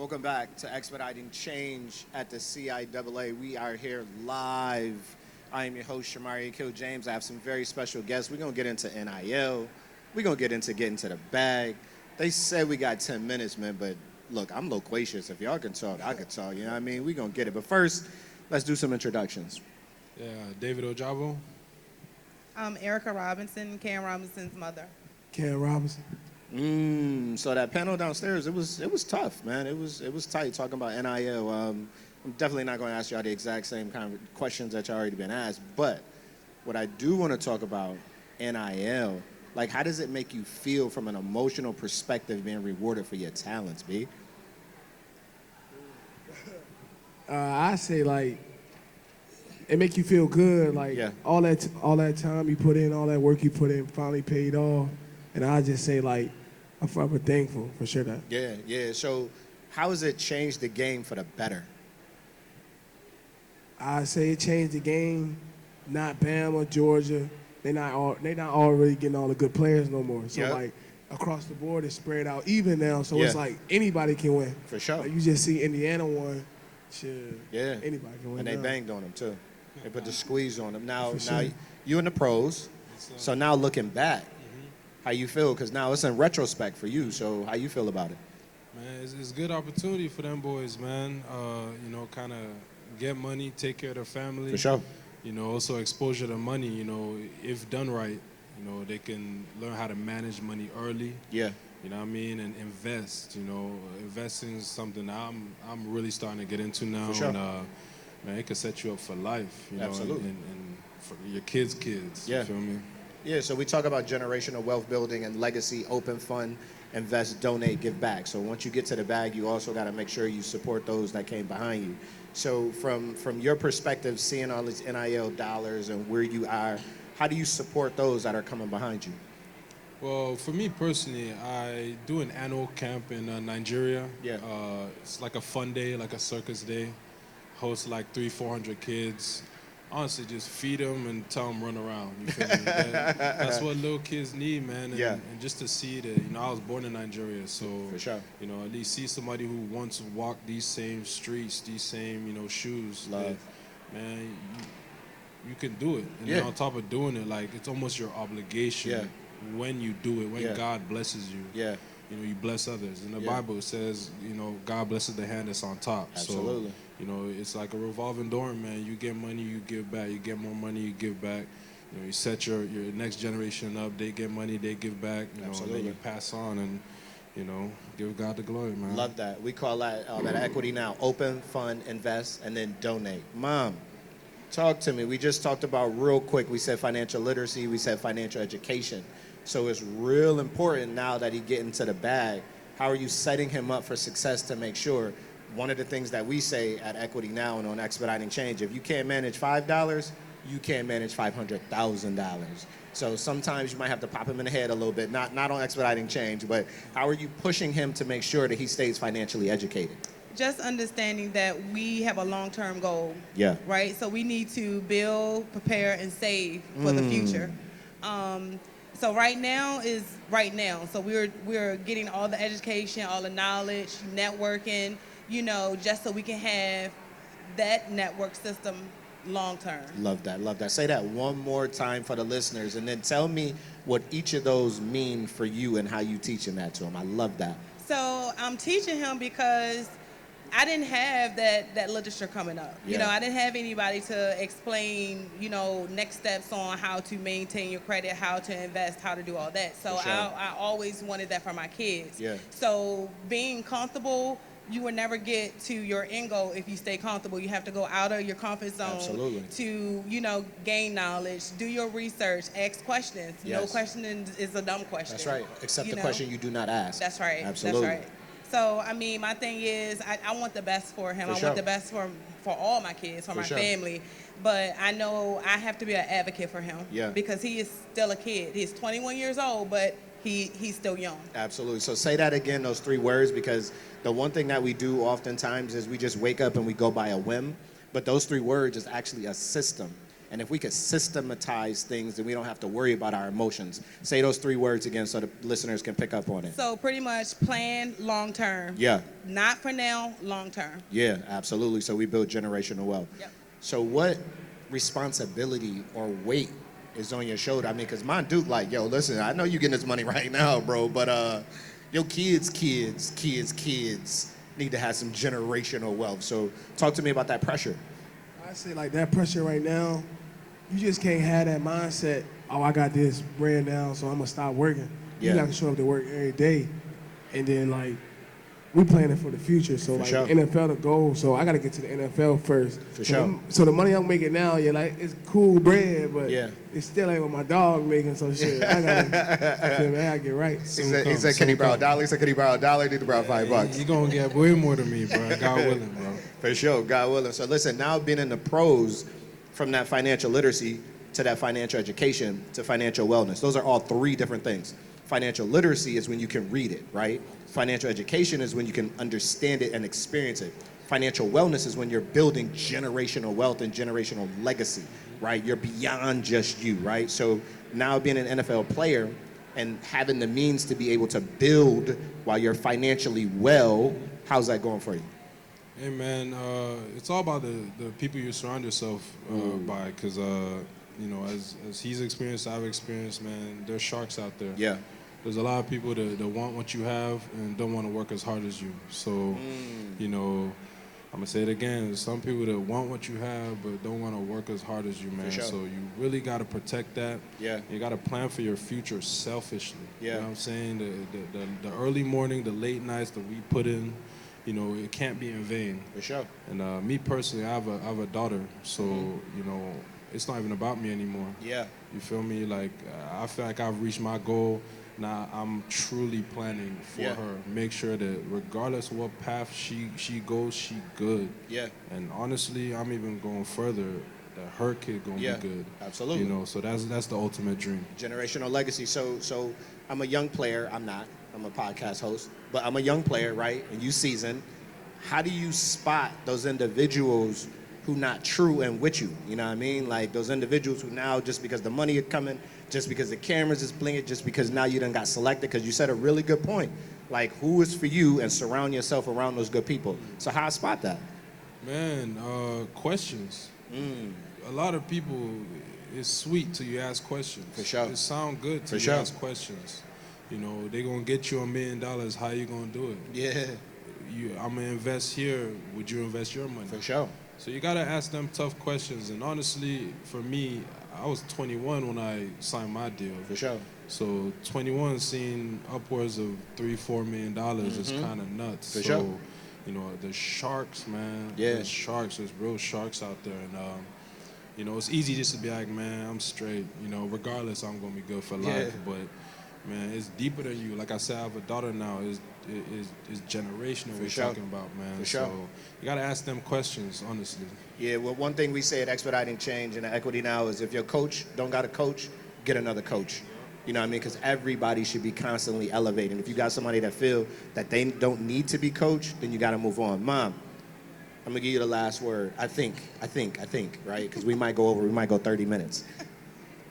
Welcome back to Expediting Change at the CIAA. We are here live. I am your host, Shomari James. I have some very special guests. We're going to get into NIL. We're going to get into getting to the bag. They said we got 10 minutes, man, but look, I'm loquacious. If y'all can talk, I can talk. You know what I mean? We're going to get it. But first, let's do some introductions. Yeah, David Ojabo. I'm Erika Robinson, Cam Robinson's mother. Cam Robinson. So that panel downstairs, it was tough, man. It was tight talking about NIL. I'm definitely not going to ask y'all the exact same kind of questions that y'all already been asked. But what I do want to talk about, NIL, like how does it make you feel from an emotional perspective being rewarded for your talents, B? I say like it make you feel good, like all that time you put in, all that work you put in, finally paid off. And I just say like I'm forever thankful for sure that. Yeah. So how has it changed the game for the better? I say it changed the game. Not Bama, Georgia. They not all really getting all the good players no more. So like across the board it's spread out even now. So it's like anybody can win. For sure. Like, you just see Indiana won. Shit. Yeah. Anybody can win. And they banged on them too. They put the squeeze on them. Now sure. you in the pros. So now looking back, how you feel? Because now it's in retrospect for you. So how you feel about it? Man, it's a good opportunity for them boys, man. Kind of get money, take care of their family. For sure. Also exposure to money, if done right, they can learn how to manage money early. Yeah. You know what I mean? And invest, investing is something I'm really starting to get into now. For sure. And, man, it can set you up for life, Absolutely. And for your kids, Yeah. You feel me? Yeah, so we talk about generational wealth building and legacy, open fund, invest, donate, give back. So once you get to the bag, you also got to make sure you support those that came behind you. So from your perspective, seeing all these NIL dollars and where you are, how do you support those that are coming behind you? Well, for me personally, I do an annual camp in Nigeria. Yeah. It's like a fun day, like a circus day. Host like 300-400 kids. Honestly, just feed them and tell them run around. You feel me? That's what little kids need, man. And just to see that, I was born in Nigeria, so For sure. at least see somebody who wants to walk these same streets, these same, shoes. Love. Man, you can do it. And then on top of doing it, like it's almost your obligation when you do it, when God blesses you. Yeah. You bless others. In the Bible it says, God blesses the hand that's on top. Absolutely. So, it's like a revolving door, man. You get money, you give back. You get more money, you give back. You set your next generation up. They get money, they give back. And then you pass on and, give God the glory, man. Love that. We call that equity now. Open, fund, invest, and then donate. Mom, talk to me. We just talked about real quick. We said financial literacy. We said financial education. So it's real important now that he get into the bag. How are you setting him up for success to make sure? One of the things that we say at Equity Now and on Expediting Change, if you can't manage $5, you can't manage $500,000. So sometimes you might have to pop him in the head a little bit, not on Expediting Change, but how are you pushing him to make sure that he stays financially educated? Just understanding that we have a long-term goal. Yeah. Right? So we need to build, prepare, and save for the future. So right now is right now. So we're getting all the education, all the knowledge, networking, just so we can have that network system long term. Love that. Say that one more time for the listeners, and then tell me what each of those mean for you and how you teaching that to them. I love that. So I'm teaching him because I didn't have that literature coming up. Yeah. I didn't have anybody to explain, next steps on how to maintain your credit, how to invest, how to do all that. So For sure. I always wanted that for my kids. Yeah. So being comfortable, you will never get to your end goal if you stay comfortable. You have to go out of your comfort zone Absolutely. to, gain knowledge, do your research, ask questions. Yes. No question is a dumb question. That's right. Except the question you do not ask. That's right. Absolutely. That's right. So, my thing is, I want the best for him. For I sure. want the best for all my kids, for my sure. family. But I know I have to be an advocate for him. Yeah. Because he is still a kid. He's 21 years old, but he's still young. Absolutely. So say that again, those three words, because the one thing that we do oftentimes is we just wake up and we go by a whim. But those three words is actually a system. And if we could systematize things, then we don't have to worry about our emotions. Say those 3 words again so the listeners can pick up on it. So pretty much plan long term. Yeah. Not for now, long term. Yeah, absolutely. So we build generational wealth. Yep. So what responsibility or weight is on your shoulder? I mean, because my dude, like, yo, listen, I know you getting this money right now, bro, but your kids need to have some generational wealth. So talk to me about that pressure. I say like that pressure right now, you just can't have that mindset, oh, I got this brand now, so I'm going to stop working. Yeah. You got to show up to work every day. And then, like, we planning for the future. So, like, sure. NFL the goal. So I got to get to the NFL first. For sure. So the money I'm making now, yeah, like, it's cool bread, but yeah. it still ain't what my dog making. So, shit, I got to get right. He said, can he borrow $1? He said, can he borrow $1? Need to borrow $5. You're going to get way more than me, bro. God willing, bro. For sure, God willing. So listen, now being in the pros, from that financial literacy to that financial education to financial wellness, those are all 3 different things. Financial literacy is when you can read it, right? Financial education is when you can understand it and experience it. Financial wellness is when you're building generational wealth and generational legacy, right? You're beyond just you, right? So now being an NFL player and having the means to be able to build while you're financially well, how's that going for you? Hey, man, it's all about the people you surround yourself by, because, you know, as he's experienced, I've experienced, man, there's sharks out there. Yeah. There's a lot of people that want what you have and don't want to work as hard as you. So, you know, I'm going to say it again. There's some people that want what you have but don't want to work as hard as you, man. For sure. So you really got to protect that. Yeah. You got to plan for your future selfishly. Yeah. You know what I'm saying? The early morning, the late nights that we put in, you know, it can't be in vain. For sure. And me personally, I have a daughter, so, you know, it's not even about me anymore. Yeah. You feel me? Like, I feel like I've reached my goal. Now I'm truly planning for her. Make sure that regardless of what path she goes, she good. Yeah. And honestly, I'm even going further, that her kid gonna be good. Absolutely. You know, so that's the ultimate dream. Generational legacy. So I'm a young player. I'm a podcast host, but I'm a young player, right? And you seasoned. How do you spot those individuals who not true and with you? You know what I mean? Like those individuals who now, just because the money is coming, just because the cameras is blinking, just because now you done got selected, because you said a really good point. Like, who is for you, and surround yourself around those good people. So how I spot that? Man, questions. A lot of people, it's sweet till you ask questions. For sure. It sound good till you ask questions. You know, they gonna get you $1 million. How you gonna do it? Yeah. I'm gonna invest here. Would you invest your money? For sure. So you gotta ask them tough questions. And honestly, for me, I was 21 when I signed my deal. For sure. So 21, seeing upwards of $3-4 million is kind of nuts. For so, sure. You know, the sharks, man. Yeah. There's sharks. There's real sharks out there, and you know, it's easy just to be like, man, I'm straight. You know, regardless, I'm gonna be good for life. But man, it's deeper than you. Like I said, I have a daughter now. It's generational. For we're sure. talking about, man. For sure. So you gotta ask them questions, honestly. Yeah, well, one thing we say at Expediting Change and at Equity Now is if your coach don't got a coach, get another coach. You know what I mean? Because everybody should be constantly elevating. If you got somebody that feel that they don't need to be coached, then you got to move on. Mom, I'm going to give you the last word. I think, right? Because we might go 30 minutes.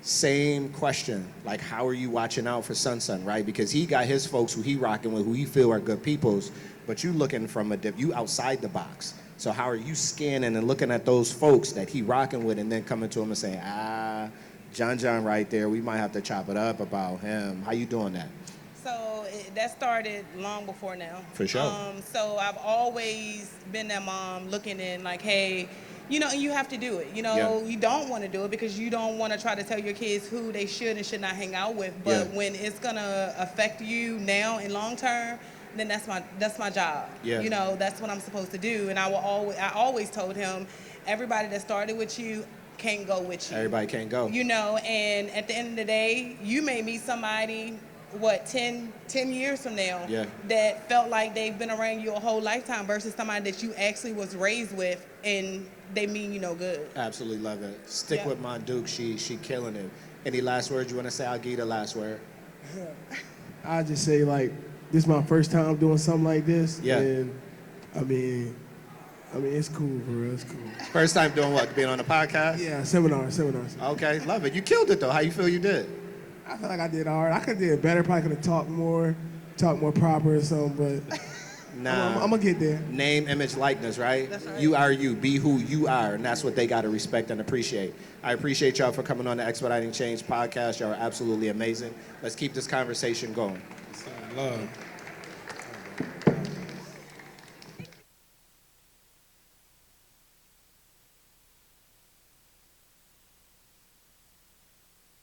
Same question, like how are you watching out for Sun, right? Because he got his folks who he rocking with, who he feel are good peoples, but you looking from you outside the box. So how are you scanning and looking at those folks that he rocking with and then coming to him and saying, John right there, we might have to chop it up about him. How you doing that? So that started long before now. For sure. So I've always been that mom looking in like, hey, you know, you have to do it. You know, you don't want to do it because you don't want to try to tell your kids who they should and should not hang out with. But when it's gonna affect you now and long term, then that's my job. Yeah. You know, that's what I'm supposed to do. And I always told him, everybody that started with you can't go with you. Everybody can't go. You know, and at the end of the day, you may meet somebody, 10 years from now, that felt like they've been around you a whole lifetime versus somebody that you actually was raised with and they mean you no good. Absolutely love it. Stick with my Duke. She killing it. Any last words you want to say? I'll give you the last word. I just say, like, this is my first time doing something like this. Yeah. And, I mean, I mean, it's cool, for real. It's cool. First time doing what? Being on a podcast? Yeah, seminar. Okay, love it. You killed it, though. How you feel you did? I feel like I did all right. I could have did better. Probably could have talked more proper or something, but nah. I'm going to get there. Name, image, likeness, right? That's right. You are you. Be who you are, and that's what they got to respect and appreciate. I appreciate y'all for coming on the Expediting Change podcast. Y'all are absolutely amazing. Let's keep this conversation going. Love.